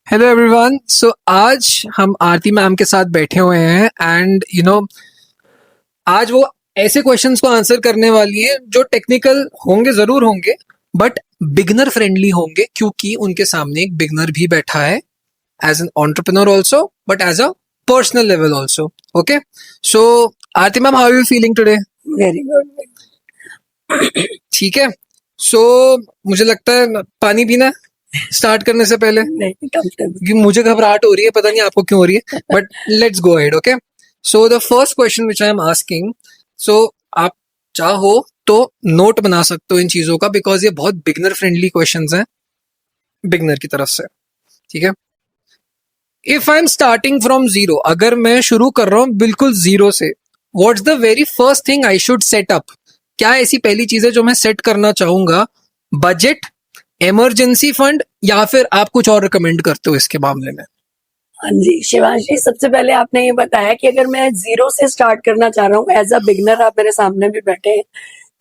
Hello everyone. सो आज हम आरती ma'am के साथ बैठे हुए हैं एंड आज वो ऐसे क्वेश्चंस को आंसर करने वाली है जो टेक्निकल होंगे, जरूर होंगे, बट बिगनर फ्रेंडली होंगे क्योंकि उनके सामने एक बिगनर भी बैठा है as an entrepreneur also but as a personal level also. Okay, so Aarti ma'am, how are you feeling today? Very good. ठीक है। सो मुझे लगता है पानी पीना स्टार्ट करने से पहले, नहीं कंफर्टेबल। क्योंकि मुझे घबराहट हो रही है, पता नहीं आपको क्यों हो रही है, but let's go ahead. Okay, so the first question which I am asking, so आप चाहो तो नोट बना सकते हो इन चीजों का, बिकॉज ये बहुत बिगनर फ्रेंडली क्वेश्चंस हैं बिगनर की तरफ से। ठीक है, if I am starting from zero, अगर मैं शुरू कर रहा हूं बिल्कुल जीरो से, what's the very first thing I should set up? क्या ऐसी पहली चीज है जो मैं सेट करना चाहूंगा? बजट, इमरजेंसी फंड, या फिर आप कुछ और रिकमेंड करते हो इसके मामले में? हाँ जी शिवांश जी, सबसे पहले आपने ये बताया कि अगर मैं जीरो से स्टार्ट करना चाह रहा हूँ एज अ बिगनर, आप मेरे सामने भी बैठे हैं,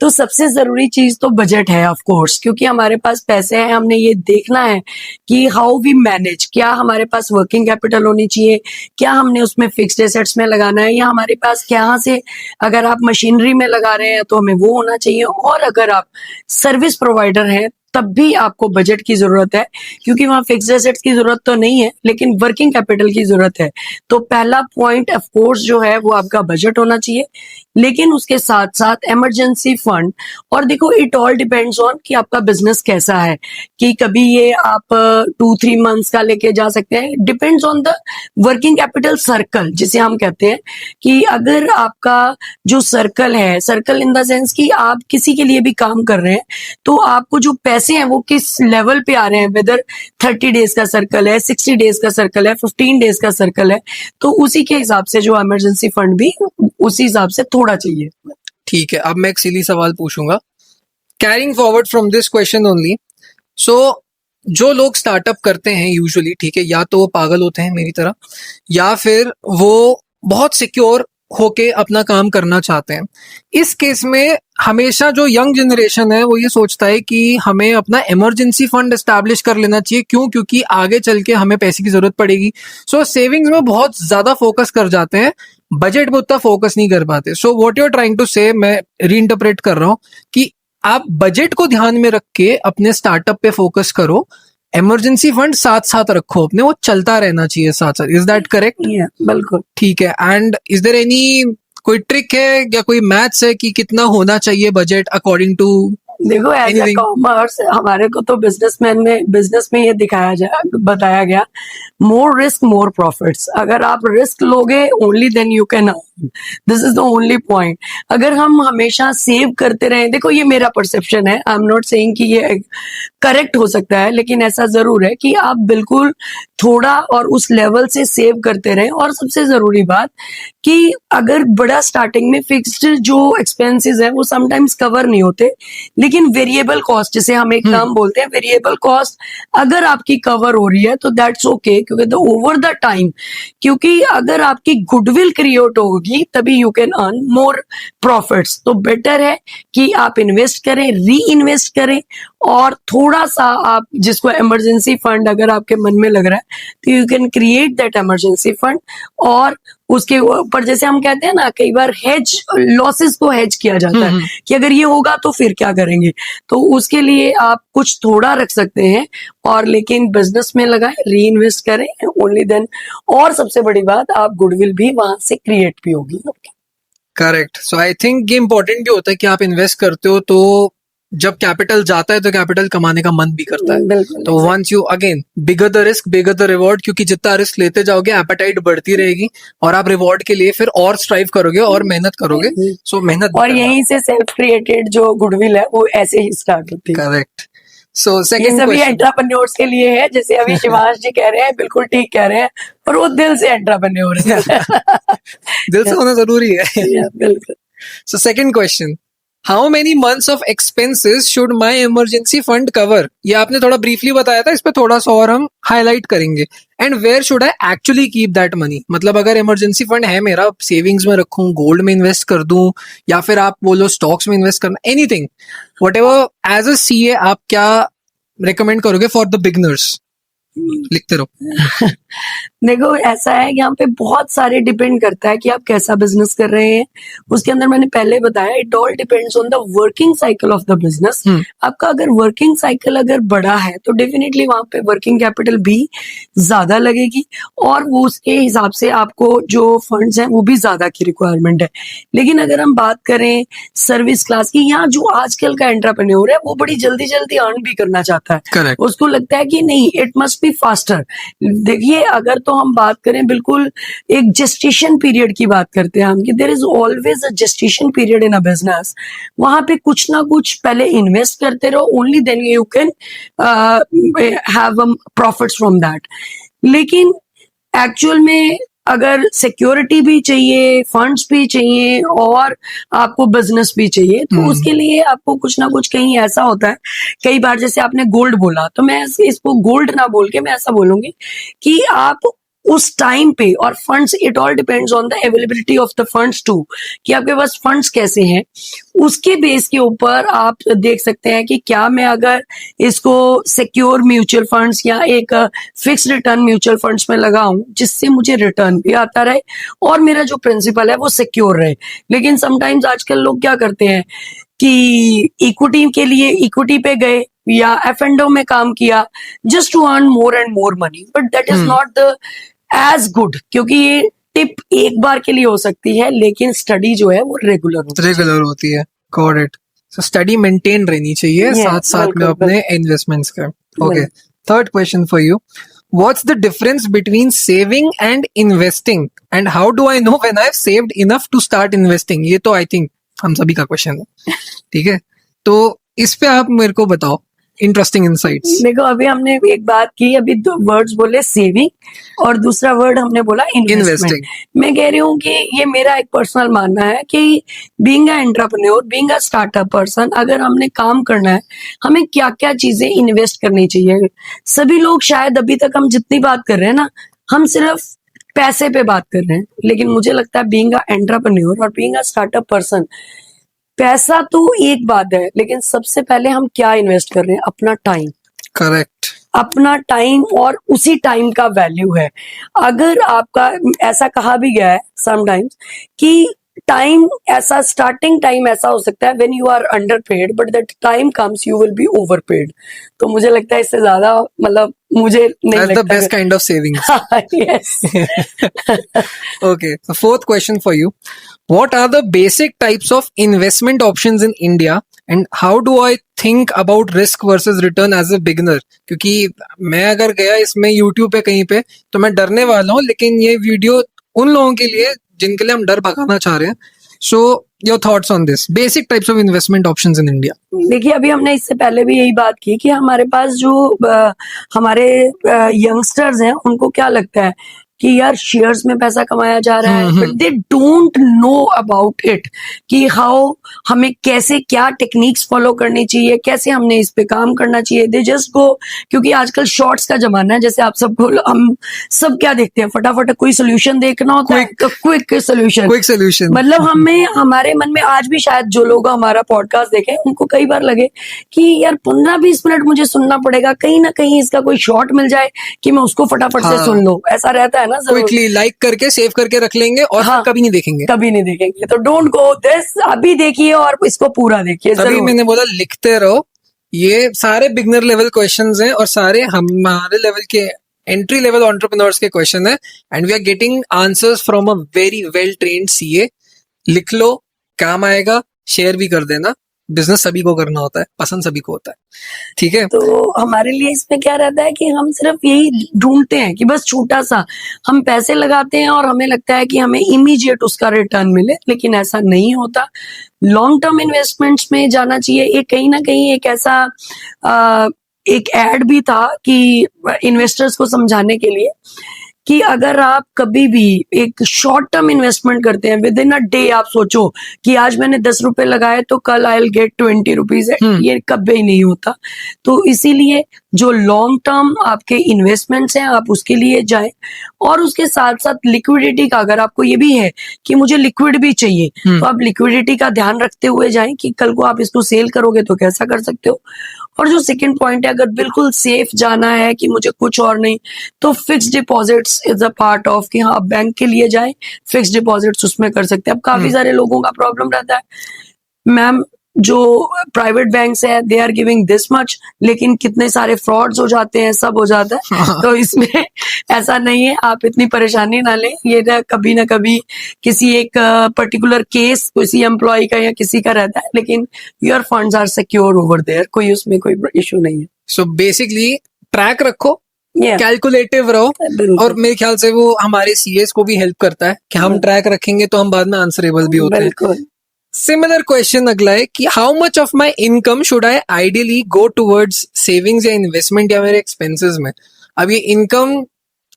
तो सबसे जरूरी चीज तो बजट है ऑफ कोर्स, क्योंकि हमारे पास पैसे हैं। हमने ये देखना है कि हाउ वी मैनेज, क्या हमारे पास वर्किंग कैपिटल होनी चाहिए, क्या हमने उसमें फिक्स्ड एसेट्स में लगाना है, या हमारे पास क्या से अगर आप मशीनरी में लगा रहे हैं तो हमें वो होना चाहिए, और अगर आप सर्विस प्रोवाइडर हैं तब भी आपको बजट की जरूरत है, क्योंकि वहां फिक्स्ड एसेट्स की जरूरत तो नहीं है लेकिन वर्किंग कैपिटल की जरूरत है। तो पहला पॉइंट ऑफ कोर्स जो है वो आपका बजट होना चाहिए, लेकिन उसके साथ साथ इमरजेंसी फंड। और देखो, इट ऑल डिपेंड्स ऑन कि आपका बिजनेस कैसा है, कि कभी ये आप 2-3 मंथ्स का लेके जा सकते हैं, depends on the working capital circle जिसे हम कहते हैं। कि अगर आपका जो सर्कल है, सर्कल इन द सेंस कि आप किसी के लिए भी काम कर रहे हैं, तो आपको जो पैसे हैं वो किस लेवल पे आ रहे हैं, वेदर 30 डेज का सर्कल है, 60 डेज का सर्कल है, 15 डेज का सर्कल है, तो उसी के हिसाब से जो इमरजेंसी फंड भी उसी हिसाब से थोड़ा चाहिए। ठीक है, अब मैं एक सिली सवाल पूछूंगा, carrying forward from this question only. So जो लोग स्टार्टअप करते हैं यूजुअली, ठीक है, या तो वो पागल होते हैं मेरी तरह, या फिर वो बहुत सिक्योर होके अपना काम करना चाहते हैं। इस केस में हमेशा जो यंग जनरेशन है वो ये सोचता है कि हमें अपना इमरजेंसी फंड एस्टैब्लिश कर लेना चाहिए। क्यों? क्योंकि आगे चल के हमें पैसे की जरूरत पड़ेगी। सो सेविंग्स में बहुत ज्यादा फोकस कर जाते हैं, बजट में उतना फोकस नहीं कर पाते। So what you are trying to say, मैं रीइंटरप्रेट कर रहा हूँ कि आप बजट को ध्यान में रख के अपने स्टार्टअप पे फोकस करो, इमरजेंसी फंड साथ साथ रखो अपने, वो चलता रहना चाहिए साथ साथ। Is that correct? बिल्कुल ठीक है। एंड इज देयर एनी कोई ट्रिक है या कोई मैथ्स है कि कितना होना चाहिए बजट अकॉर्डिंग टू? देखो, एज अ Anything? कॉमर्स हमारे को तो बिजनेस में ये बताया गया, मोर रिस्क मोर प्रॉफिट्स। अगर आप रिस्क लोगे only then you can, this is the only point. अगर हम हमेशा सेव करते रहे, देखो ये मेरा परसेप्शन है, आई एम नॉट सेइंग कि ये करेक्ट हो सकता है, लेकिन ऐसा जरूर है कि आप बिल्कुल थोड़ा और उस लेवल से सेव करते रहें। और सबसे जरूरी बात कि अगर बड़ा स्टार्टिंग में फिक्स्ड जो एक्सपेंसेस है वो समटाइम्स कवर नहीं होते, लेकिन वेरिएबल कॉस्ट जिसे हम एक टर्म बोलते हैं, वेरिएबल कॉस्ट अगर आपकी कवर हो रही है तो दैट्स ओके, क्योंकि द ओवर द टाइम, क्योंकि अगर आपकी गुडविल क्रिएट होगी तभी you can earn more profits. तो बेटर है कि आप इन्वेस्ट करें, री इन्वेस्ट करें, और थोड़ा सा आप जिसको इमरजेंसी फंड अगर आपके मन में लग रहा है तो you can create that emergency fund. और उसके ऊपर जैसे हम कहते हैं ना, कई बार हेज, लॉसेस को हेज किया जाता है कि अगर ये होगा तो फिर क्या करेंगे, तो उसके लिए आप कुछ थोड़ा रख सकते हैं, और लेकिन बिजनेस में लगाएं, री इन्वेस्ट करें ओनली देन। और सबसे बड़ी बात, आप गुडविल भी वहां से क्रिएट भी होगी। करेक्ट। सो आई थिंक ये इंपॉर्टेंट भी होता है कि आप इन्वेस्ट करते हो तो जब कैपिटल जाता है तो कैपिटल कमाने का मन भी करता है। बिल्कुल। तो once you again bigger the risk bigger the reward, क्योंकि जितना रिस्क लेते जाओगे एपेटाइट बढ़ती रहेगी और आप रिवॉर्ड के लिए फिर और स्ट्राइव करोगे और मेहनत करोगे। सो मेहनत और यहीं से सेल्फ क्रिएटेड जो गुडविल है वो ऐसे ही स्टार्ट होती है। करेक्ट। सो ये सेकंड सभी क्वेश्चन, एंटरप्रेन्योर्स के लिए है, जैसे अभी शिवांश जी कह रहे हैं, बिल्कुल ठीक कह रहे हैं, और वो दिल से एंटरप्रेन्योर है। दिल से होना जरूरी है। बिल्कुल। So second question, how many months of expenses should my emergency fund cover? ये आपने थोड़ा briefly बताया था, इस पे थोड़ा सा और हम highlight करेंगे। And where should I actually keep that money? मतलब अगर emergency fund है मेरा, savings में रखूं, gold में invest कर दूं, या फिर आप बोलो stocks में invest करना, anything, whatever, as a CA आप क्या recommend करोगे for the beginners? लिखते रहो। देखो ऐसा है यहाँ पे बहुत सारे डिपेंड करता है कि आप कैसा बिजनेस कर रहे हैं। उसके अंदर मैंने पहले बताया it all depends on the working cycle of the business. आपका अगर वर्किंग साइकिल अगर बड़ा है तो डेफिनेटली वहां पे वर्किंग कैपिटल भी ज्यादा लगेगी और वो उसके हिसाब से आपको जो फंड्स हैं वो भी ज्यादा की रिक्वायरमेंट है। लेकिन अगर हम बात करें सर्विस क्लास की, यहाँ जो आजकल का एंटरप्रेन्योर है वो बड़ी जल्दी जल्दी अर्न भी करना चाहता है। करेक्ट। उसको लगता है कि नहीं इट मस्ट बी फास्टर। देखिए अगर तो हम बात करें बिल्कुल एक जेस्टेशन पीरियड की बात करते हैं हम कि there is always a gestation period in a business. वहां पे कुछ ना कुछ पहले इन्वेस्ट करते रहो, only then you can have profits from that. लेकिन एक्चुअल में अगर सिक्योरिटी भी चाहिए, फंड्स भी चाहिए और आपको बिजनेस भी चाहिए तो उसके लिए आपको कुछ ना कुछ कहीं ऐसा होता है। कई बार जैसे आपने गोल्ड बोला तो मैं इसको गोल्ड ना बोल के मैं ऐसा बोलूंगी कि आप उस टाइम पे और funds it all depends on the availability of the funds to कि आपके पास फंड्स कैसे हैं। उसके बेस के ऊपर आप देख सकते हैं कि क्या मैं अगर इसको सिक्योर म्यूचुअल फंड्स या एक फिक्स रिटर्न म्यूचुअल फंड्स में लगाऊं जिससे मुझे रिटर्न भी आता रहे और मेरा जो प्रिंसिपल है वो सिक्योर रहे। लेकिन समटाइम्स आजकल लोग क्या करते हैं कि इक्विटी के लिए इक्विटी पे गए या एफ&ओ में काम किया just to earn more and more money, but that is not the as good क्योंकि ये टिप एक बार के लिए हो सकती है लेकिन स्टडी जो है वो रेगुलर होती है। Got it. So study maintain रहनी चाहिए साथ साथ में अपने इन्वेस्टमेंट्स का। Okay, third question for you, what's the difference between saving and investing and how do I know when I have saved enough to start investing? ये तो I think हम सभी का क्वेश्चन है, ठीक है? तो इस पे आप मेरे को बताओ इंटरेस्टिंग इनसाइट्स। देखो अभी हमने एक बात की, अभी दो वर्ड्स बोले सेविंग और दूसरा वर्ड हमने बोला इन्वेस्टमेंट। मैं कह रही हूँ कि ये मेरा एक पर्सनल मानना है कि being a entrepreneur, being a startup person, अगर हमने काम करना है हमें क्या क्या चीजें इन्वेस्ट करनी चाहिए। सभी लोग शायद अभी तक हम जितनी बात कर रहे हैं ना हम सिर्फ पैसे पे बात कर रहे हैं, लेकिन मुझे लगता है बीइंग अ एंटरप्रेन्योर और बीइंग अ स्टार्टअप पर्सन पैसा तो एक बात है लेकिन सबसे पहले हम क्या इन्वेस्ट कर रहे हैं? अपना टाइम। करेक्ट। अपना टाइम और उसी टाइम का वैल्यू है। अगर आपका ऐसा कहा भी गया है समटाइम्स कि टाइम ऐसा स्टार्टिंग टाइम ऐसा हो सकता है when you are underpaid but that time comes you will be overpaid. तो मुझे लगता है इससे ज्यादा मतलब मुझे नहीं लगता। That's the best kind of savings. Yes. Okay, so fourth question for you. What are the basic types of investment options in India and how do I think about risk versus return as a beginner? क्योंकि मैं अगर गया इसमें YouTube पे कहीं पे तो मैं डरने वाला हूँ, लेकिन ये वीडियो उन लोगों के लिए जिनके लिए हम डर भगाना चाह रहे हैं। So your thoughts on this basic types of investment options in India? देखिए अभी हमने इससे पहले भी यही बात की कि हमारे पास जो हमारे यंगस्टर्स हैं उनको क्या लगता है कि यार शेयर्स में पैसा कमाया जा रहा है, but they don't know about it कि हाउ हमें कैसे क्या टेक्निक्स फॉलो करनी चाहिए, कैसे हमने इस पे काम करना चाहिए। दे जस्ट गो, क्योंकि आजकल शॉर्ट्स का जमाना है, जैसे आप सबको हम सब क्या देखते हैं, फटाफट कोई सोल्यूशन देखना होता है, क्विक सोल्यूशन। मतलब हमें हमारे मन में आज भी शायद जो लोग हमारा पॉडकास्ट देखें उनको कई बार लगे कि यार 15-20 मिनट मुझे सुनना पड़ेगा, कहीं ना कहीं इसका कोई शॉर्ट मिल जाए कि मैं उसको फटाफट से सुन लूं। ऐसा रहता है ना, क्विकली लाइक करके सेव करके रख लेंगे और कभी नहीं देखेंगे। तो डोंट गो दिस, अभी देखिए और इसको पूरा देखिए। तभी मैंने बोला लिखते रहो। ये सारे बिगनर लेवल क्वेश्चंस हैं और सारे हमारे लेवल के एंट्री लेवल एंटरप्रेन्योर्स के क्वेश्चन है and we are getting answers from a very well trained CA. लिख लो, काम आएगा, शेयर भी कर देना। बिजनेस सभी को करना होता है, पसंद सभी को होता है, ठीक है? तो हमारे लिए इसमें क्या रहता है कि हम सिर्फ यही ढूंढते हैं कि बस छोटा सा हम पैसे लगाते हैं और हमें लगता है कि हमें इमीडिएट उसका रिटर्न मिले, लेकिन ऐसा नहीं होता। लॉन्ग टर्म इन्वेस्टमेंट्स में जाना चाहिए। एक कहीं ना कहीं एक ऐसा एक एड भी था कि इन्वेस्टर्स को समझाने के लिए कि अगर आप कभी भी एक शॉर्ट टर्म इन्वेस्टमेंट करते हैं, विद इन अ डे आप सोचो कि आज मैंने 10 रुपए लगाए तो कल आई विल गेट 20 रुपीज, ये कभी नहीं होता। तो इसीलिए जो लॉन्ग टर्म आपके इन्वेस्टमेंट्स हैं आप उसके लिए जाएं, और उसके साथ साथ लिक्विडिटी का, अगर आपको ये भी है कि मुझे लिक्विड भी चाहिए, तो आप लिक्विडिटी का ध्यान रखते हुए जाएं कि कल को आप इसको सेल करोगे तो कैसा कर सकते हो। और जो सेकंड पॉइंट है, अगर बिल्कुल सेफ जाना है कि मुझे कुछ और नहीं, तो fix deposits is a part of, कि हाँ आप बैंक के लिए जाएं, फिक्स डिपॉजिट्स उसमें कर सकते हैं। अब काफी सारे लोगों का प्रॉब्लम रहता है, मैम जो प्राइवेट बैंक्स है they are giving this much, लेकिन कितने सारे फ्रॉड्स हो जाते हैं, सब हो जाता है। तो इसमें ऐसा नहीं है, आप इतनी परेशानी ना लें, ये ना कभी किसी एक पर्टिकुलर केस किसी एम्प्लॉय का या किसी का रहता है, लेकिन your funds are secure over there, कोई उसमें कोई इशू नहीं है। सो बेसिकली ट्रैक रखो, Yeah, कैलकुलेटिव रहो, बिल्कुल और मेरे ख्याल से वो हमारे सीएस को भी हेल्प करता है कि हम ट्रैक रखेंगे तो हम बाद में आंसरेबल भी होते हैं। बिल्कुल। सिमिलर क्वेश्चन अगला है कि how much of my income should I ideally go towards savings या इन्वेस्टमेंट या मेरे एक्सपेंसेस में। अब ये इनकम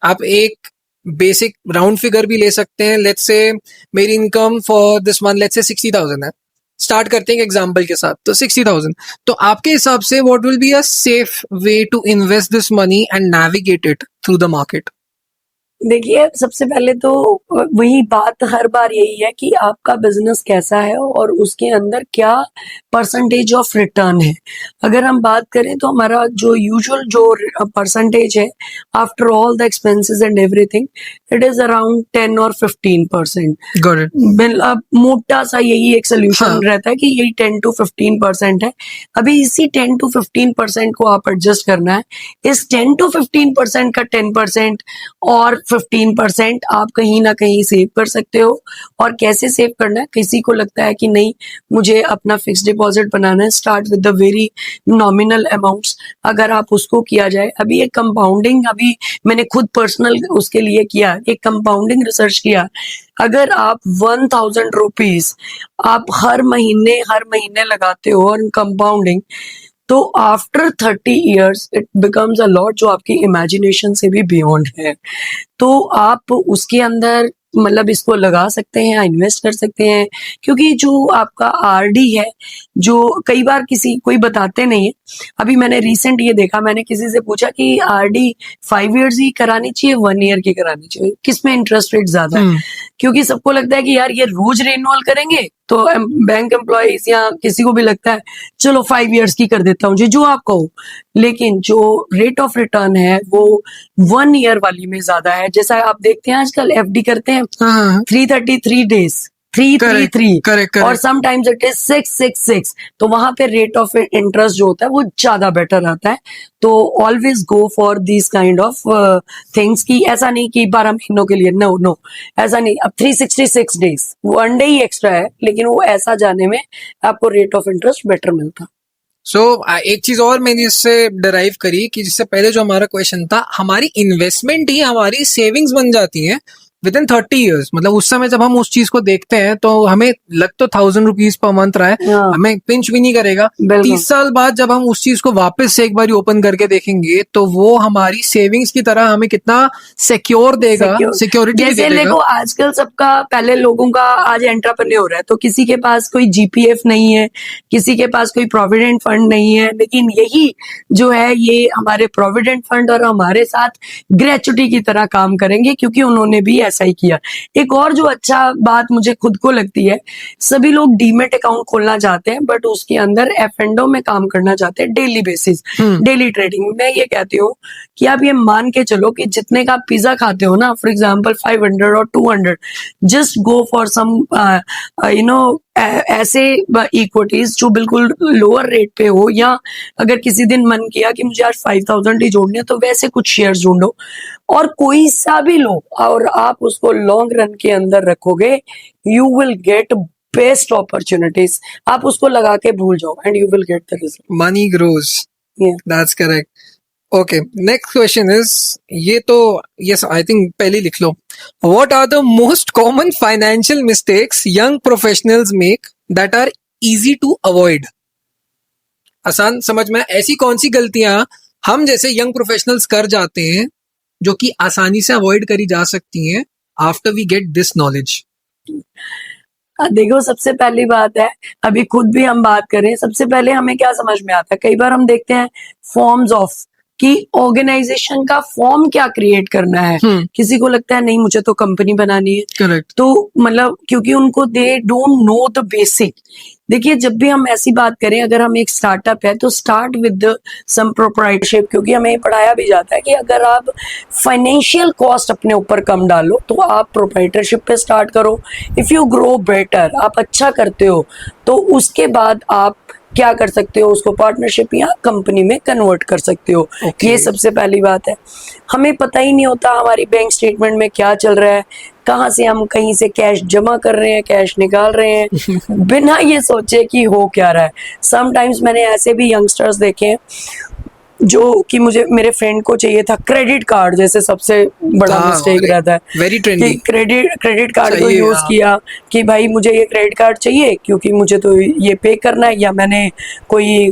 आप एक बेसिक राउंड फिगर भी ले सकते हैं। लेट्स से मेरी income for this month let's say 60,000 है, स्टार्ट करते हैं एक एग्जांपल के साथ, तो 60,000, तो आपके हिसाब से what will be a safe way to invest this money and navigate it through the market? देखिए, सबसे पहले तो वही बात हर बार यही है कि आपका बिजनेस कैसा है और उसके अंदर क्या परसेंटेज ऑफ रिटर्न है। अगर हम बात करें तो हमारा जो यूजुअल जो परसेंटेज है after all the expenses and everything, it is around 10 और 15%। Got it. अब मोटा सा यही एक सोल्यूशन हाँ। रहता है कि यही 10 to 15% है। अभी इसी 10 to 15% को आप एडजस्ट करना है। इस 10 to 15% का 10% और 15% आप कहीं ना कहीं सेव कर सकते हो। और कैसे सेव करना है, किसी को लगता है कि नहीं मुझे अपना फिक्स डिपॉजिट बनाना है, start with the very nominal amounts. अगर आप उसको किया जाए, अभी एक कंपाउंडिंग, अभी मैंने खुद पर्सनल उसके लिए किया, एक कंपाउंडिंग रिसर्च किया। अगर आप 1000 रुपीज आप हर महीने लगाते हो ऑन कंपाउंडिंग, तो after 30 years it becomes a lot, जो आपकी इमेजिनेशन से भी बियॉन्ड है। तो आप उसके अंदर मतलब इसको लगा सकते हैं, इन्वेस्ट कर सकते हैं, क्योंकि जो आपका आरडी है, जो कई बार किसी कोई बताते नहीं है। अभी मैंने रिसेंट ये देखा, मैंने किसी से पूछा कि आरडी 5 इयर्स ही करानी चाहिए, 1 ईयर की करानी चाहिए, किसमें इंटरेस्ट रेट ज्यादा है? क्योंकि सबको लगता है कि यार ये रोज रिन्यूअल करेंगे, तो बैंक एम्प्लॉइज या किसी को भी लगता है चलो 5 इयर्स की कर देता हूँ जी, जो आप कहो। लेकिन जो रेट ऑफ रिटर्न है वो 1 ईयर वाली में ज्यादा है। जैसा आप देखते हैं आजकल एफडी करते हैं 333 डेज, 333, करेक्ट और समटाइम्स इट इज 666, तो वहां पे रेट ऑफ इंटरेस्ट जो होता है वो ज्यादा बेटर आता है। तो always go for this kind of things, की ऐसा नहीं कि 12 महीनों के लिए, नो नो, ऐसा नहीं। अब 366 डेज 1 डे ही एक्स्ट्रा है, लेकिन वो ऐसा जाने में आपको रेट ऑफ इंटरेस्ट बेटर मिलता। सो एक चीज और मैंने इससे डिराइव करी कि जिससे पहले जो हमारा क्वेश्चन था, हमारी इन्वेस्टमेंट ही हमारी सेविंग्स बन जाती है विद इन 30 ईयर्स। मतलब उस समय जब हम उस चीज को देखते हैं तो हमें लग तो 1000 रुपीज पर मंथ रहा है, हाँ। हमें पिंच भी नहीं करेगा। बिल्कुल। 30 साल बाद जब हम उस चीज को वापस से एक बार ओपन करके देखेंगे तो वो हमारी सेविंग्स की तरह हमें कितना सिक्योर देगा, सिक्योरिटी भी जैसे देगा। देखो आजकल सबका, पहले लोगों का आज एंटरप्रेन्योर है तो किसी के पास कोई जीपीएफ नहीं है, किसी के पास कोई प्रोविडेंट फंड नहीं है, लेकिन यही जो है ये हमारे प्रोविडेंट फंड और हमारे साथ ग्रेचुटी की तरह काम करेंगे, क्योंकि उन्होंने भी ऐसा ही किया। एक और जो अच्छा बात मुझे खुद को लगती है, सभी लोग डीमेट अकाउंट खोलना चाहते हैं, बट उसके अंदर एफ&ओ में काम करना चाहते हैं, डेली बेसिस, डेली ट्रेडिंग। मैं ये कहती हूँ कि आप ये मान के चलो कि जितने का आप पिज्जा खाते हो ना, फॉर एग्जांपल 500 और 200, जस्ट गो फॉर सम ऐसे इक्विटीज जो बिल्कुल लोअर रेट पे हो, या अगर किसी दिन मन किया कि मुझे आज 5000 ही जोड़ने हैं, तो वैसे कुछ शेयर्स ढूंढो और कोई सा भी लो, और आप उसको लॉन्ग रन के अंदर रखोगे, you will get best opportunities. आप उसको लगा के भूल जाओ and you will get the result. Money grows, that's correct. Okay, next question is, ये तो यस आई थिंक पहले लिख लो, what are the most common financial mistakes young professionals make that are easy to avoid? आसान समझ में, ऐसी कौन सी गलतियां हम जैसे यंग प्रोफेशनल्स कर जाते हैं जो कि आसानी से अवॉइड करी जा सकती हैं after we get this knowledge? देखो, सबसे पहली बात है, अभी खुद भी हम बात करें, सबसे पहले हमें क्या समझ में आता है, कई बार हम देखते हैं फॉर्म्स ऑफ कि ऑर्गेनाइजेशन का फॉर्म क्या क्रिएट करना है। किसी को लगता है नहीं मुझे तो कंपनी बनानी है, करेक्ट। तो मतलब क्योंकि उनको they don't know the basic. देखिए, जब भी हम ऐसी बात करें, अगर हम एक स्टार्टअप है तो स्टार्ट विद सम प्रोप्राइटरशिप, क्योंकि हमें पढ़ाया भी जाता है कि अगर आप फाइनेंशियल कॉस्ट अपने ऊपर कम डालो तो आप प्रोप्राइटरशिप पे स्टार्ट करो। इफ यू ग्रो बेटर, आप अच्छा करते हो, तो उसके बाद आप क्या कर सकते हो, उसको पार्टनरशिप या कंपनी में कन्वर्ट कर सकते हो। ये सबसे पहली बात है। हमें पता ही नहीं होता हमारी बैंक स्टेटमेंट में क्या चल रहा है, कहाँ से हम कहीं से कैश जमा कर रहे हैं, कैश निकाल रहे हैं बिना ये सोचे कि हो क्या रहा है। समटाइम्स मैंने ऐसे भी यंगस्टर्स देखे हैं जो कि मुझे, मेरे फ्रेंड को चाहिए था क्रेडिट कार्ड, जैसे सबसे बड़ा मिस्टेक रहता है वेरी ट्रेंडी कि क्रेडिट कार्ड को चाहिए, यूज किया कि भाई मुझे ये क्रेडिट कार्ड चाहिए क्योंकि मुझे तो ये पे करना है, या मैंने कोई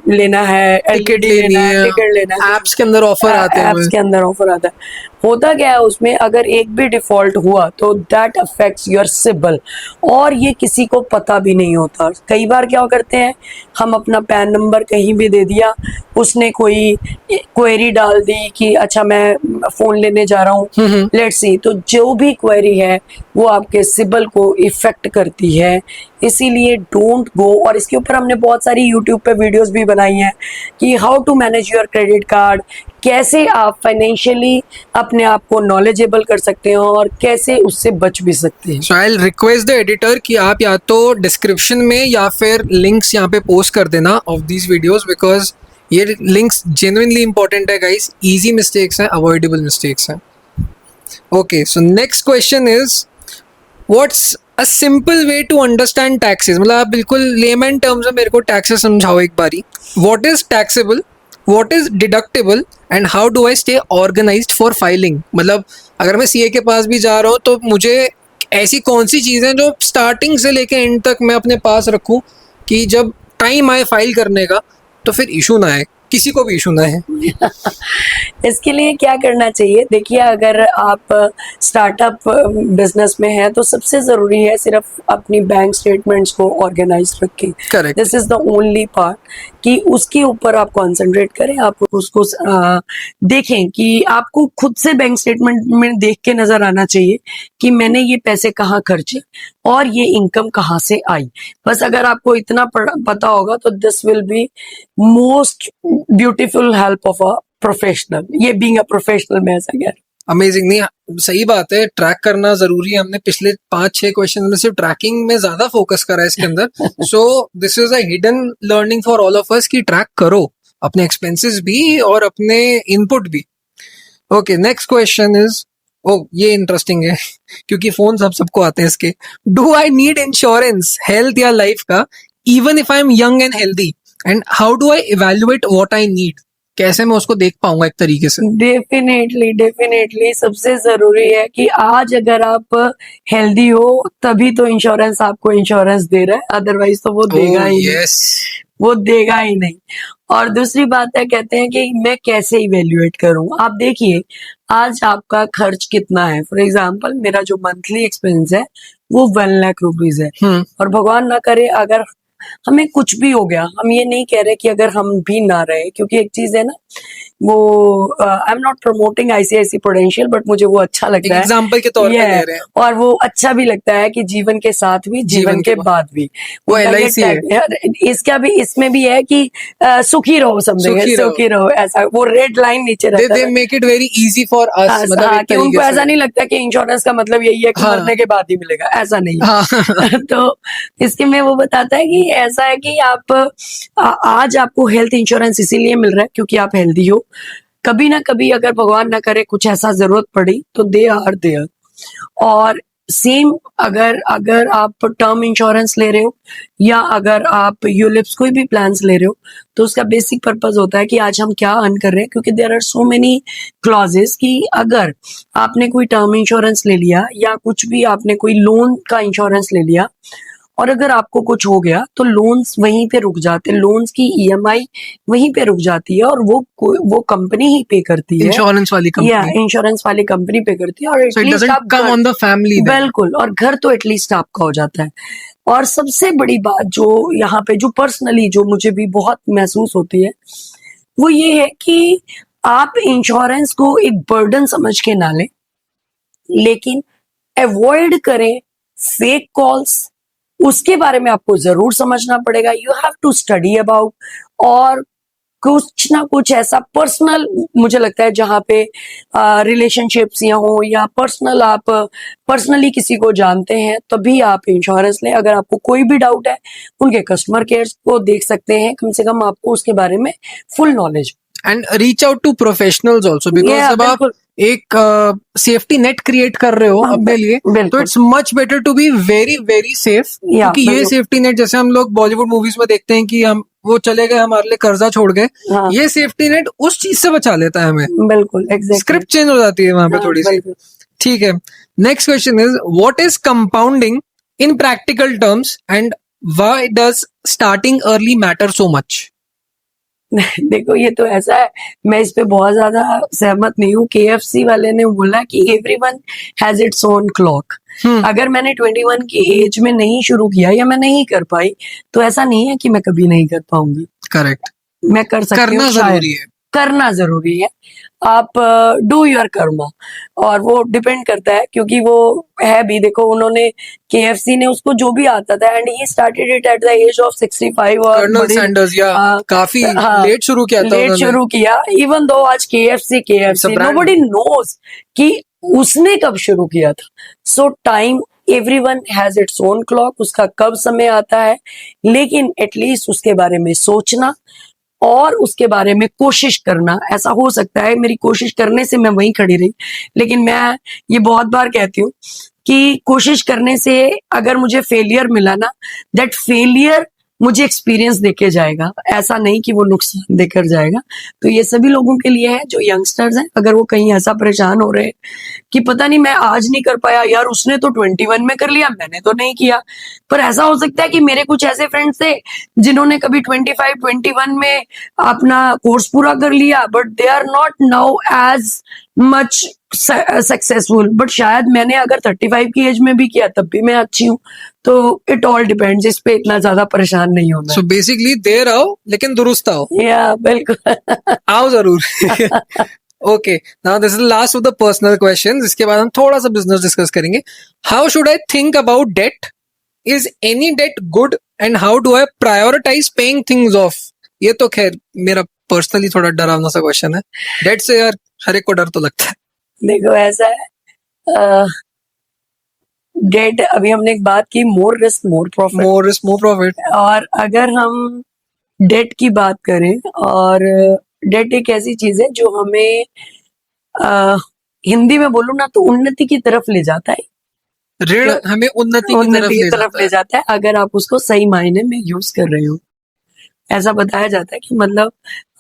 लेना है, टिकट LED लेनी लेना है, है, टिकट लेना है, एप्स के अंदर ऑफर आते हैं। एप्स के अंदर ऑफर आता है। होता क्या है उसमें, अगर एक भी डिफॉल्ट हुआ तो दैट अफेक्ट्स योर सिबिल, और ये किसी को पता भी नहीं होता। कई बार क्या करते हैं, हम अपना पैन नंबर कहीं भी दे दिया, उसने कोई क्वेरी डाल दी कि अच्छा मैं फोन लेने जा रहा हूँ, लेट्स सी, तो जो भी क्वेरी है वो आपके सिबिल को इफेक्ट करती है। इसीलिए डोंट गो, और इसके ऊपर हमने बहुत सारी यूट्यूब पे वीडियोस भी बनाई हैं कि how to manage your credit card, कैसे आप फाइनेंशियली अपने आप को नॉलेजेबल कर सकते हो और कैसे उससे बच भी सकते हैं। सो आई रिक्वेस्ट द एडिटर कि आप या तो डिस्क्रिप्शन में या फिर लिंक्स यहाँ पे पोस्ट कर देना ऑफ दीज वीडियोस, बिकॉज ये लिंक्स जेन्युइनली इंपॉर्टेंट है गाइस। इजी मिस्टेक्स हैं, अवॉइडेबल मिस्टेक्स हैं। Okay, so next question is what's a simple way to understand taxes? मतलब आप बिल्कुल लेमैन टर्म्स में मेरे को टैक्सेस समझाओ एक बारी। What is taxable, what is deductible, and how do I stay organised for filing? मतलब अगर मैं सीए के पास भी जा रहा हूँ तो मुझे ऐसी कौन सी चीज़ें जो स्टार्टिंग से लेके एंड तक मैं अपने पास रखूँ कि जब टाइम आए फाइल करने का तो फिर इशू ना आए, किसी को भी इशू ना है। इसके लिए क्या करना चाहिए, देखिए अगर आप स्टार्टअप बिजनेस में है तो सबसे ज़रूरी है सिर्फ अपनी बैंक स्टेटमेंट्स को ऑर्गेनाइज रखें। Correct. This is the only part कि उसके ऊपर आप कंसंट्रेट करें, आप उसको देखें कि आपको खुद से बैंक स्टेटमेंट में देख के नज़र आना चाहिए कि मैंने ये पैसे कहाँ खर्चे और ये इनकम कहाँ से आई। बस अगर आपको इतना पता होगा तो this will be most beautiful help of a professional. ये बीइंग अ प्रोफेशनल मैं ऐसा कह रहा हूं। अमेजिंग। नहीं, सही बात है, ट्रैक करना जरूरी है। हमने पिछले 5-6 क्वेश्चन में सिर्फ ट्रैकिंग में ज्यादा फोकस करा है इसके अंदर। So this is a hidden learning for all of us कि ट्रैक करो अपने एक्सपेंसेस भी और अपने इनपुट भी। ओके, नेक्स्ट क्वेश्चन इज, ओ ये इंटरेस्टिंग है क्योंकि फोन सबको आते हैं इसके। Do I need insurance health या लाइफ का even if I am young and healthy, and how do I evaluate what I need? कैसे मैं उसको देख पाऊंगा एक तरीके से? डेफिनेटली सबसे जरूरी है कि आज अगर आप हेल्दी हो तभी तो इंश्योरेंस आपको इंश्योरेंस दे रहा है, अदरवाइज तो वो देगा ही नहीं, वो देगा ही नहीं। और दूसरी बात है, कहते हैं कि मैं कैसे इवेल्युएट करूं। आप देखिए आज आपका खर्च कितना है। फॉर एग्जांपल मेरा जो मंथली एक्सपेंस है वो 1 लाख रुपीज है, और भगवान ना करे अगर हमें कुछ भी हो गया, हम ये नहीं कह रहे कि अगर हम भी ना रहे, क्योंकि एक चीज है ना, वो I am not promoting ICICI Prudential, but मुझे वो अच्छा लगता है एग्जांपल के तौर पे ले रहे हैं, और वो अच्छा भी लगता है कि जीवन के साथ भी जीवन के बाद भी वो LIC है। इसका भी, इसमें भी है कि सुखी रहो, समझे सुखी रहो, ऐसा वो रेड लाइन नीचे रहता है। They make it very easy for us, मतलब एक कि उनको तरीके से। ऐसा नहीं लगता कि इंश्योरेंस का मतलब यही है कि मरने के बाद ही मिलेगा, ऐसा नहीं है। तो इसके में वो बताता है कि ऐसा है कि आप आज आपको हेल्थ इंश्योरेंस इसीलिए मिल रहा है क्योंकि आप हेल्दी हो। कभी ना कभी अगर भगवान ना करे कुछ ऐसा जरूरत पड़ी तो दे आर देयर। और सेम अगर अगर आप टर्म इंश्योरेंस ले रहे हो या अगर आप यूलिप्स कोई भी प्लान्स ले रहे हो, तो उसका बेसिक पर्पस होता है कि आज हम क्या अर्न कर रहे हैं, क्योंकि there are so many clauses कि अगर आपने कोई टर्म इंश्योरेंस ले लिया या कुछ भी आपने कोई लोन का इंश्योरेंस ले लिया और अगर आपको कुछ हो गया तो लोन्स वहीं पे रुक जाते हैं, लोन्स की ईएमआई वहीं पे रुक जाती है और वो कंपनी ही पे करती है, इंश्योरेंस वाली या कंपनी, इंश्योरेंस वाली कंपनी पे करती है, और सो इट एटलीस्ट डजंट आप come on the family then. बिल्कुल, और घर तो एटलीस्ट आपका हो जाता है। और सबसे बड़ी बात जो यहाँ पे जो पर्सनली जो मुझे भी बहुत महसूस होती है वो ये है कि आप इंश्योरेंस को एक बर्डन समझ के ना लें, लेकिन अवॉइड करें फेक कॉल्स। उसके बारे में आपको जरूर समझना पड़ेगा, you have to study about, और कुछ ना कुछ ऐसा पर्सनल मुझे लगता है जहाँ पे रिलेशनशिप्स या हो, या पर्सनल आप पर्सनली किसी को जानते हैं तभी आप इंश्योरेंस लें। अगर आपको कोई भी डाउट है उनके कस्टमर केयर को देख सकते हैं, कम से कम आपको उसके बारे में full knowledge. And reach out to professionals also, because जब आप एक सेफ्टी नेट क्रिएट कर रहे हो अपने लिए, तो it's much better to be very very safe, क्योंकि ये सेफ्टी नेट जैसे हम लोग बॉलीवुड मूवीज में देखते हैं कि हम वो चले गए हमारे लिए कर्जा छोड़ गए, ये सेफ्टी नेट उस चीज से बचा लेता है हमें। बिल्कुल, स्क्रिप्ट चेंज हो जाती है वहां पे थोड़ी सी। ठीक है, next question is what is compounding in practical terms and why does starting early matter so much? देखो ये तो ऐसा है, मैं इस पे बहुत ज्यादा सहमत नहीं हूँ। KFC वाले ने बोला कि everyone has its own clock. अगर मैंने 21 की एज में नहीं शुरू किया या मैं नहीं कर पाई तो ऐसा नहीं है कि मैं कभी नहीं कर पाऊंगी। करेक्ट, मैं कर सकती हूँ, करना जरूरी है, करना जरूरी है। आप डू योर कर्मा, और वो डिपेंड करता है, क्योंकि वो है भी, देखो उन्होंने KFC ने उसको जो भी आता था, and he started it at the age of 65, और कर्नल सैंडर्स या काफी लेट शुरू किया था, लेट शुरू किया। इवन दो आज KFC नोबडी नोज कि उसने कब शुरू किया था। सो time, everyone has its own clock, उसका कब समय आता है, लेकिन एटलीस्ट उसके बारे में सोचना और उसके बारे में कोशिश करना। ऐसा हो सकता है मेरी कोशिश करने से मैं वहीं खड़ी रही, लेकिन मैं ये बहुत बार कहती हूँ कि कोशिश करने से अगर मुझे फेलियर मिला ना, दैट फेलियर मुझे एक्सपीरियंस देके जाएगा, ऐसा नहीं कि वो नुकसान देकर जाएगा। तो ये सभी लोगों के लिए है जो यंगस्टर्स हैं, अगर वो कहीं ऐसा परेशान हो रहे हैं कि पता नहीं मैं आज नहीं कर पाया, यार उसने तो 21 में कर लिया, मैंने तो नहीं किया। पर ऐसा हो सकता है कि मेरे कुछ ऐसे फ्रेंड्स थे जिन्होंने कभी 25, 21 में अपना कोर्स पूरा कर लिया, but they are not now as much successful. But शायद मैंने अगर 35 की एज में भी किया तब भी मैं अच्छी हूँ। तो इट ऑल डिपेंड्स, इस पे इतना ज्यादा परेशान नहीं होना। सो बेसिकली देर आओ लेकिन दुरुस्त आओ। या बिल्कुल आओ जरूर। Okay, now this is last of the personal questions, इसके बाद हम थोड़ा सा बिजनेस डिस्कस करेंगे। How should I think about debt? Is any debt good and how do I prioritise paying things off? ये तो खैर मेरा पर्सनली थोड़ा डरावना सा क्वेश्चन है। डेट से यार हर एक को डर तो लगता है। देखो ऐसा है, डेट, अभी हमने एक बात की, more risk more profit. More risk more profit. और अगर हम डेट की बात करें, और डेट एक ऐसी चीज है जो हमें हिंदी में बोलूं ना तो उन्नति की तरफ ले जाता है। ऋण हमें उन्नति की तरफ ले जाता है अगर आप उसको सही मायने में यूज कर रहे हो। ऐसा बताया जाता है कि मतलब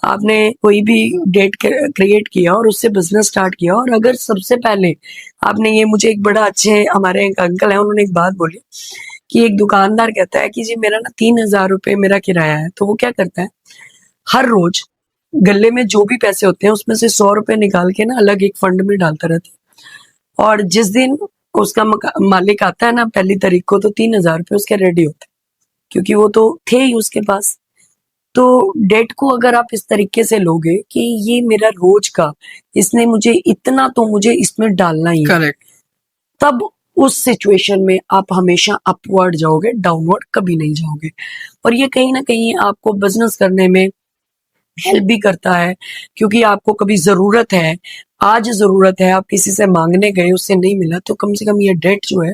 आपने कोई भी डेट क्रिएट किया और उससे बिजनेस स्टार्ट किया, और अगर सबसे पहले आपने ये, मुझे एक बड़ा अच्छे हमारे एक अंकल है, उन्होंने एक बात बोली कि एक दुकानदार कहता है कि जी मेरा ना 3,000 रुपये मेरा किराया है। तो वो क्या करता है, हर रोज गले में जो भी पैसे होते हैं उसमें से 100 रुपए निकाल के ना अलग एक फंड में डालता रहता है, और जिस दिन उसका मालिक आता है ना पहली तारीख को, तो 3,000 रुपये उसके रेडी होते हैं, क्योंकि वो तो थे ही उसके पास। तो डेट को अगर आप इस तरीके से लोगे कि ये मेरा रोज का, इसने मुझे इतना तो मुझे इसमें डालना ही है, करेक्ट, तब उस सिचुएशन में आप हमेशा अपवर्ड जाओगे, डाउनवर्ड कभी नहीं जाओगे। और ये कहीं ना कहीं आपको बिजनेस करने में हेल्प भी करता है, क्योंकि आपको कभी जरूरत है, आज जरूरत है, आप किसी से मांगने गए उससे नहीं मिला, तो कम से कम ये डेट जो है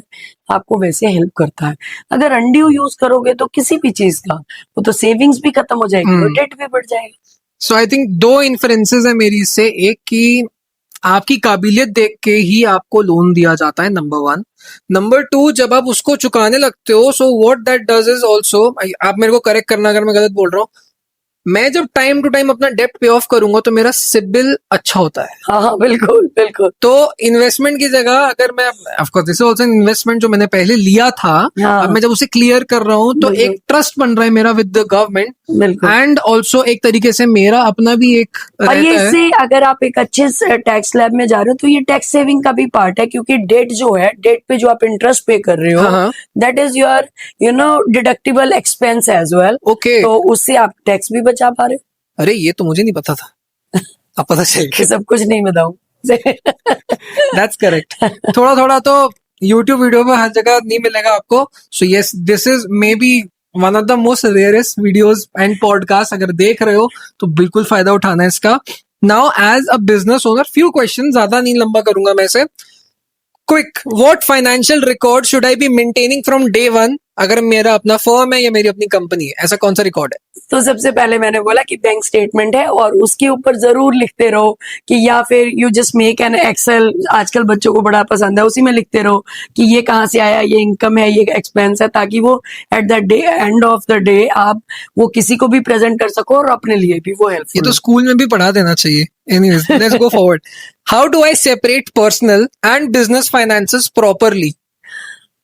आपको वैसे हेल्प करता है। अगर अनड्यू यूज करोगे तो किसी भी चीज का, वो तो सेविंग्स भी खत्म हो जाएगी और डेट भी बढ़ जाएगा। सो आई थिंक दो इन्फ्लुएंसेस है मेरी इससे, एक कि आपकी काबिलियत देख के ही आपको लोन दिया जाता है, नंबर 1। नंबर 2, जब आप उसको चुकाने लगते हो, so what that does is also, आप मेरे को करेक्ट करना अगर मैं गलत बोल रहा हूँ, मैं जब टाइम टू टाइम अपना डेप्ट पे ऑफ करूंगा तो मेरा सिबिल अच्छा होता है। हाँ हाँ, बिल्कुल बिल्कुल। तो इन्वेस्टमेंट की जगह अगर मैं, of course this is also investment जो मैंने पहले लिया था, हाँ। अब मैं जब उसे क्लियर कर रहा हूँ तो बिल्कुल। एक ट्रस्ट बन रहा है मेरा विद द गवर्नमेंट, बिल्कुल। एंड ऑल्सो एक तरीके से मेरा अपना भी एक और ये रहता है। इससे अगर आप एक अच्छे टैक्स स्लैब में जा रहे हो तो ये टैक्स सेविंग का भी पार्ट है, क्योंकि डेट जो है, डेट पे जो आप इंटरेस्ट पे कर रहे हो, हाँ, that is your deductible expense as well. Okay. तो उससे आप टैक्स भी बचा पा रहे हो। अरे ये तो मुझे नहीं पता था, अब पता चल ये गया। सब कुछ नहीं बताऊं। That's correct. थोड़ा थोड़ा तो यूट्यूब वीडियो में हर जगह नहीं मिलेगा आपको। So yes, this is may be one of the most rarest videos and podcast. अगर देख रहे हो तो बिल्कुल फायदा उठाना है इसका। Now as a business owner, few question, ज्यादा नहीं लंबा करूंगा मैं इसे। Quick, what financial record should I be maintaining from day one? अगर मेरा अपना फर्म है या मेरी अपनी कंपनी है, ऐसा कौन सा रिकॉर्ड है? तो सबसे पहले मैंने बोला कि बैंक स्टेटमेंट है, और उसके ऊपर जरूर लिखते रहो कि, या फिर you just make an Excel, आजकल बच्चों को बड़ा पसंद है, उसी में लिखते रहो कि ये कहाँ से आया, ये इनकम है, ये एक्सपेंस है, ताकि वो at the day end of the day आप वो किसी को भी प्रेजेंट कर सको और अपने लिए भी वो ये हेल्पफुल तो हो। स्कूल में भी पढ़ा देना चाहिए। Anyways, let's go forward. How do I separate personal and business finances properly?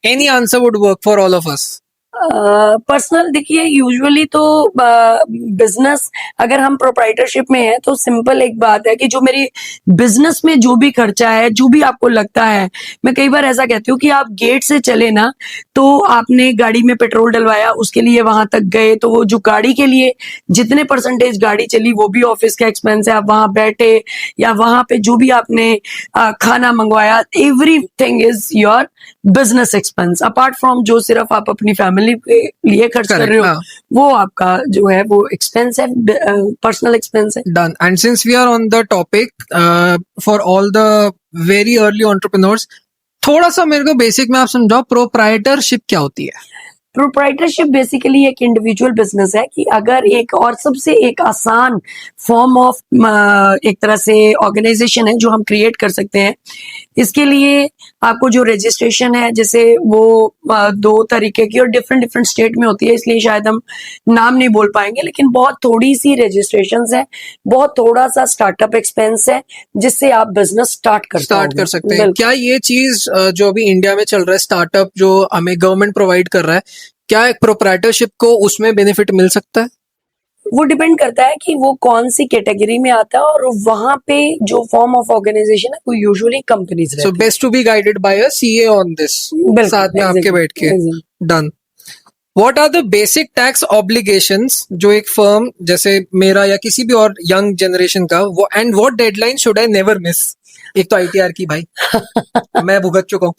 Any answer would work for all of us. Personal देखिए, यूजुअली तो बिजनेस, अगर हम प्रोप्राइटरशिप में है तो सिंपल एक बात है कि जो मेरी बिजनेस में जो भी खर्चा है, जो भी आपको लगता है, मैं कई बार ऐसा कहती हूँ कि आप गेट से चले ना, तो आपने गाड़ी में पेट्रोल डलवाया, उसके लिए वहां तक गए, तो वो जो गाड़ी के लिए जितने परसेंटेज गाड़ी चली वो भी ऑफिस का एक्सपेंस है। आप वहां बैठे या वहां पे जो भी आपने खाना मंगवाया, everything is your business expense, apart from जो सिर्फ आप अपनी फैमिली के लिए खर्च कर रहे हो, हाँ, वो आपका जो है वो एक्सपेंस है, पर्सनल एक्सपेंस है। Done. And since we are on the topic, for all the very early entrepreneurs, थोड़ा सा मेरे को बेसिक में आप समझाओ, प्रोप्राइटरशिप क्या होती है? प्रोप्राइटरशिप बेसिकली एक इंडिविजुअल बिजनेस है कि अगर एक, और सबसे एक आसान फॉर्म ऑफ एक तरह से ऑर्गेनाइजेशन है जो हम क्रिएट कर सकते हैं। इसके लिए आपको जो रजिस्ट्रेशन है, जैसे वो दो तरीके की और डिफरेंट डिफरेंट स्टेट में होती है, इसलिए शायद हम नाम नहीं बोल पाएंगे, लेकिन बहुत थोड़ी सी रजिस्ट्रेशंस है, बहुत थोड़ा सा स्टार्टअप एक्सपेंस है, जिससे आप बिजनेस स्टार्ट कर सकते हैं। क्या ये चीज जो अभी इंडिया में चल रहा है, स्टार्टअप जो हमें गवर्नमेंट प्रोवाइड कर रहा है, क्या एक प्रोप्राइटरशिप को उसमें बेनिफिट मिल सकता है? वो डिपेंड करता है कि वो कौन सी कैटेगरी में आता है, और वहां पे जो फॉर्म ऑफ ऑर्गेनाइजेशन है वो usually companies so best to be guided by a CA on this, साथ में आपके बैठ के। Done. What are the basic tax obligations जो एक फर्म जैसे मेरा या किसी भी और यंग जनरेशन का, वो, and what deadline should I never miss? एक तो आईटीआर की भाई मैं भुगत चुका हूँ।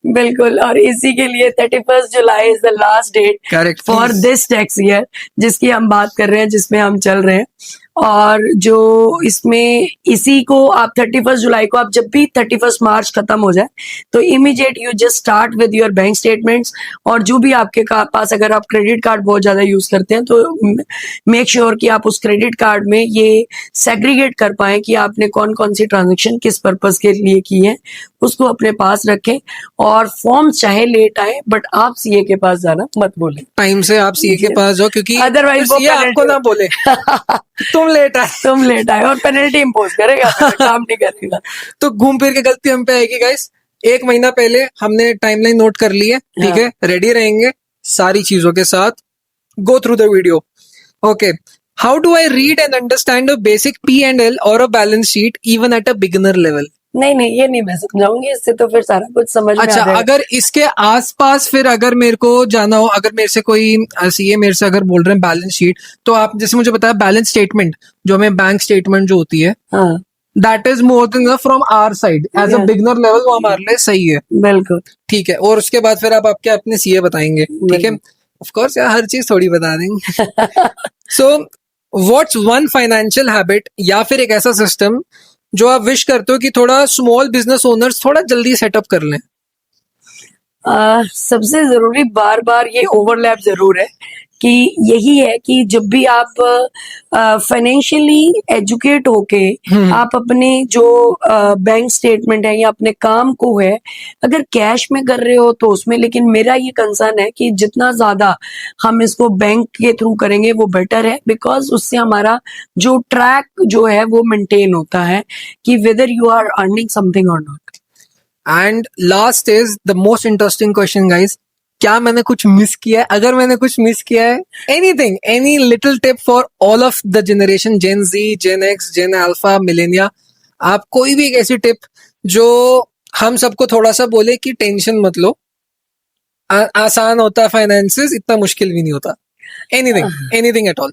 बिल्कुल, और इसी के लिए 31 जुलाई is the last date correct for this tax year जिसकी हम बात कर रहे हैं, जिसमें हम चल रहे हैं। और जो इसमें, इसी को आप 31 जुलाई को, आप जब भी 31 मार्च खत्म हो जाए तो immediate you just start with your bank statements, और जो भी आपके पास, अगर आप क्रेडिट कार्ड बहुत ज्यादा यूज करते हैं तो मेक श्योर कि आप उस क्रेडिट कार्ड में ये सेग्रीगेट कर पाए कि आपने कौन कौन सी ट्रांजेक्शन किस पर्पस के लिए की है, उसको अपने पास रखें। और फॉर्म चाहे लेट आए, बट आप सीए के पास जाना मत बोले, टाइम से आप सीए के पास जाओ, क्योंकि अदरवाइज वो सीए आपको ना बोले तुम लेट आए, तुम लेट आए, और पेनल्टी इम्पोज करेगा, काम नहीं करेगा। तो घूम फिर के गलती हम पे आएगी गाइस। एक महीना पहले हमने टाइमलाइन नोट कर ली है, ठीक है, रेडी रहेंगे सारी चीजों के साथ। Go through the video. Okay, how do I read and understand a basic P&L और a balance sheet even at a beginner level? नहीं, ये नहीं मैं समझाऊंगी, इससे तो फिर सारा कुछ समझ में आ अच्छा, जाएगा। अगर इसके आसपास फिर अगर मेरे को जाना हो, अगर मेरे से कोई सीए मेरे से अगर बोल रहे हैं बैलेंस शीट, तो आप जैसे मुझे बताया बैलेंस स्टेटमेंट, जो हमें बैंक स्टेटमेंट जो होती है, हाँ, that is more than from our side as a Yeah. Beginner level, वो हमारे लिए सही है। बिल्कुल ठीक है, और उसके बाद फिर आप आपके अपने सीए बताएंगे, ठीक है, ऑफ कोर्स यार हर चीज थोड़ी बता देंगे। So what's one financial habit या फिर एक ऐसा सिस्टम जो आप विश करते हो कि थोड़ा स्मॉल बिजनेस ओनर्स थोड़ा जल्दी सेटअप कर लें? सबसे जरूरी, बार बार ये ओवरलैप जरूर है कि यही है कि जब भी आप फाइनेंशियली एजुकेट होके आप अपने जो बैंक स्टेटमेंट है या अपने काम को है अगर कैश में कर रहे हो तो उसमें, लेकिन मेरा ये कंसर्न है कि जितना ज्यादा हम इसको बैंक के थ्रू करेंगे वो बेटर है, बिकॉज उससे हमारा जो ट्रैक जो है वो मेंटेन होता है कि whether you are earning something और not. And last is the most interesting question guys, क्या मैंने कुछ मिस किया है? अगर मैंने कुछ मिस किया है, anything, any little tip for all of the generation, gen Z, gen X, gen alpha, millennia, आप कोई भी एक ऐसी टिप जो हम सबको थोड़ा सा बोले कि टेंशन मत लो, आसान होता है फाइनेंसेस, इतना मुश्किल भी नहीं होता, एनीथिंग, एनीथिंग एट ऑल।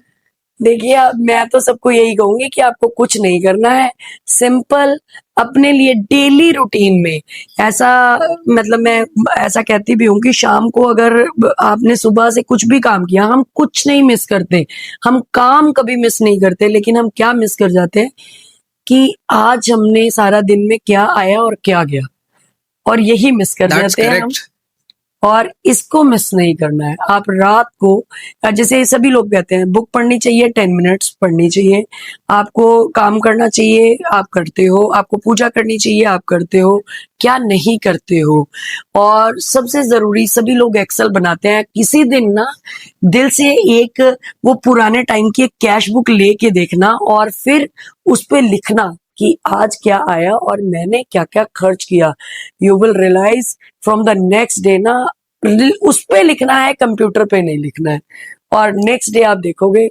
देखिए मैं तो सबको यही कहूंगी कि आपको कुछ नहीं करना है, सिंपल अपने लिए डेली रूटीन में ऐसा, मतलब मैं ऐसा कहती भी हूँ कि शाम को अगर आपने सुबह से कुछ भी काम किया, हम कुछ नहीं मिस करते, हम काम कभी मिस नहीं करते, लेकिन हम क्या मिस कर जाते हैं कि आज हमने सारा दिन में क्या आया और क्या गया, और यही मिस कर दैट्स जाते हैं हम। करेक्ट। और इसको मिस नहीं करना है। आप रात को जैसे सभी लोग कहते हैं बुक पढ़नी चाहिए, 10 मिनट्स पढ़नी चाहिए, आपको काम करना चाहिए आप करते हो, आपको पूजा करनी चाहिए आप करते हो, क्या नहीं करते हो। और सबसे जरूरी, सभी लोग एक्सेल बनाते हैं, किसी दिन ना दिल से एक वो पुराने टाइम की एक कैश बुक लेके देखना और फिर उस पे लिखना कि आज क्या आया और मैंने क्या क्या खर्च किया। You will realise from the next day ना, उस पे लिखना है, कंप्यूटर पे नहीं लिखना है, और नेक्स्ट डे आप देखोगे।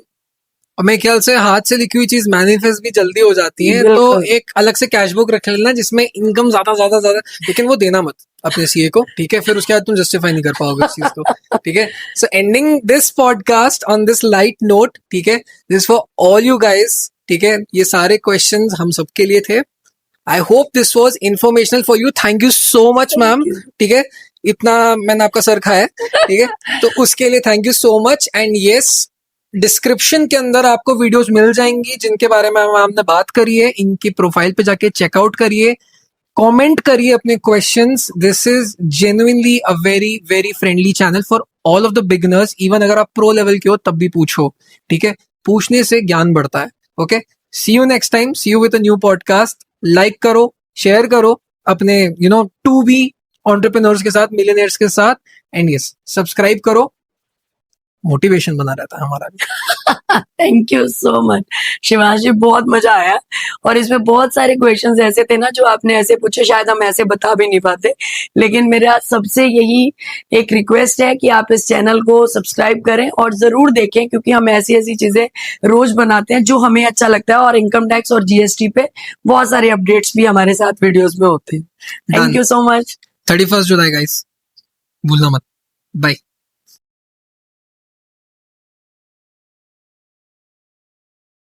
और मेरे ख्याल से हाथ से लिखी हुई चीज मैनिफेस्ट भी जल्दी हो जाती है, तो बिल्कुल एक अलग से कैश बुक रख लेना जिसमें इनकम ज्यादा ज्यादा ज्यादा, लेकिन वो देना मत अपने सीए को, ठीक है? फिर उसके बाद तुम जस्टिफाई नहीं कर पाओगे इस चीज को, ठीक है? सो ending this podcast on this light note, ठीक है? This for all you guys, ठीक है? ये सारे क्वेश्चंस हम सबके लिए थे। I hope this was informational for you. Thank you so much ma'am, ठीक है? इतना मैंने आपका सर खाया है, ठीक है? तो उसके लिए thank you so much. And yes, description के अंदर आपको वीडियोस मिल जाएंगी जिनके बारे में हमने बात करी है, इनकी प्रोफाइल पे जाके चेकआउट करिए, कमेंट करिए अपने questions. This is genuinely a very very friendly channel for all of the beginners. Even अगर आप प्रो लेवल के हो तब भी पूछो, ठीक है? पूछने से ज्ञान बढ़ता है। Okay, see you next time, see you with a new podcast. Like करो, शेयर करो अपने टू बी एंटरप्रेन्योर्स के साथ, मिलियनेयर्स के साथ, एंड यस, सब्सक्राइब करो, मोटिवेशन बना रहता है हमारा भी। Thank you so much Shivansh ji, बहुत मजा आया, और इसमें बहुत सारे क्वेश्चंस ऐसे थे ना जो आपने ऐसे पूछे, शायद हम ऐसे बता भी नहीं पाते, लेकिन मेरा सबसे यही एक रिक्वेस्ट है कि आप इस चैनल को सब्सक्राइब करें और जरूर देखें, क्योंकि हम ऐसी ऐसी चीजें रोज बनाते हैं जो हमें अच्छा लगता है, और इनकम टैक्स और जीएसटी पे बहुत सारे अपडेट्स भी हमारे साथ वीडियोस में होते हैं। Thank Done. You so much. 31 July guys, भूलना मत। बाय।